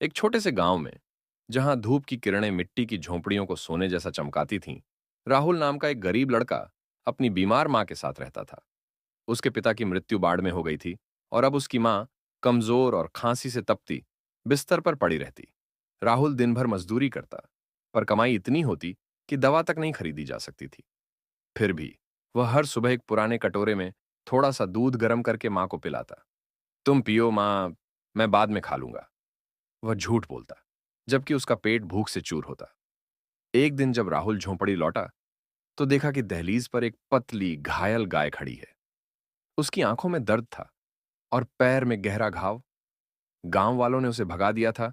एक छोटे से गांव में, जहां धूप की किरणें मिट्टी की झोंपड़ियों को सोने जैसा चमकाती थीं, राहुल नाम का एक गरीब लड़का अपनी बीमार मां के साथ रहता था। उसके पिता की मृत्यु बाढ़ में हो गई थी और अब उसकी मां, कमजोर और खांसी से तपती, बिस्तर पर पड़ी रहती। राहुल दिन भर मजदूरी करता, पर कमाई इतनी होती कि दवा तक नहीं खरीदी जा सकती थी। फिर भी वह हर सुबह एक पुराने कटोरे में थोड़ा सा दूध गर्म करके मां को पिलाता। तुम पियो मां, मैं बाद में खा लूंगा, वह झूठ बोलता, जबकि उसका पेट भूख से चूर होता। एक दिन जब राहुल झोंपड़ी लौटा, तो देखा कि दहलीज पर एक पतली घायल गाय खड़ी है। उसकी आंखों में दर्द था और पैर में गहरा घाव। गांव वालों ने उसे भगा दिया था,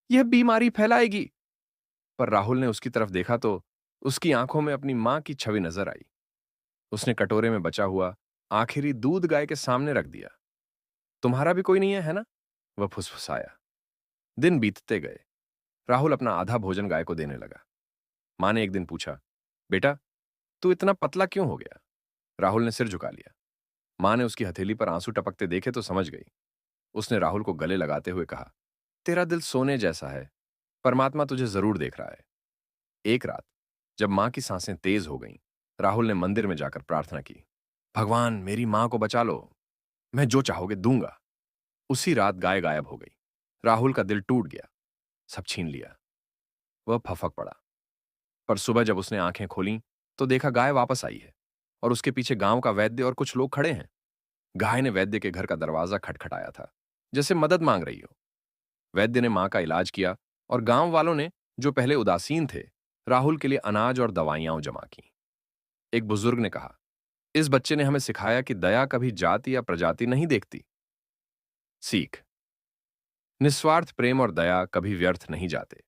यह बीमारी फैलाएगी। पर राहुल ने उसकी तरफ देखा तो उसकी आंखों में अपनी मां की छवि नजर आई। उसने कटोरे में बचा हुआ आखिरी दूध गाय के सामने रख दिया। तुम्हारा भी कोई नहीं है ना? वह फुसफुसाया। दिन बीतते गए। राहुल अपना आधा भोजन गाय को देने लगा। मां ने एक दिन पूछा, बेटा, तू इतना पतला क्यों हो गया? राहुल ने सिर झुका लिया। मां ने उसकी हथेली पर आंसू टपकते देखे तो समझ गई। उसने राहुल को गले लगाते हुए कहा, तेरा दिल सोने जैसा है, परमात्मा तुझे जरूर देख रहा है। एक रात, जब मां की सांसें तेज हो गईं, राहुल ने मंदिर में जाकर प्रार्थना की, भगवान मेरी मां को बचा लो, मैं जो चाहोगे दूंगा। उसी रात गाय गायब हो गई। राहुल का दिल टूट गया। सब छीन लिया। वह फफक पड़ा। पर सुबह जब उसने आंखें खोलीं, तो देखा गाय वापस आई है और उसके पीछे गांव का वैद्य और कुछ लोग खड़े हैं। गाय ने वैद्य के घर का दरवाजा खटखटाया था, जैसे मदद मांग रही हो। वैद्य ने मां का इलाज किया और गांव वालों ने, जो पहले उदासीन थे, राहुल के लिए अनाज और दवाइयां जमा की। एक बुजुर्ग ने कहा, इस बच्चे ने हमें सिखाया कि दया कभी जाति या प्रजाति नहीं देखती। सीख, निस्वार्थ प्रेम और दया कभी व्यर्थ नहीं जाते।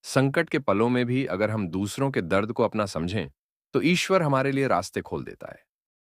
संकट के पलों में भी अगर हम दूसरों के दर्द को अपना समझें, तो ईश्वर हमारे लिए रास्ते खोल देता है।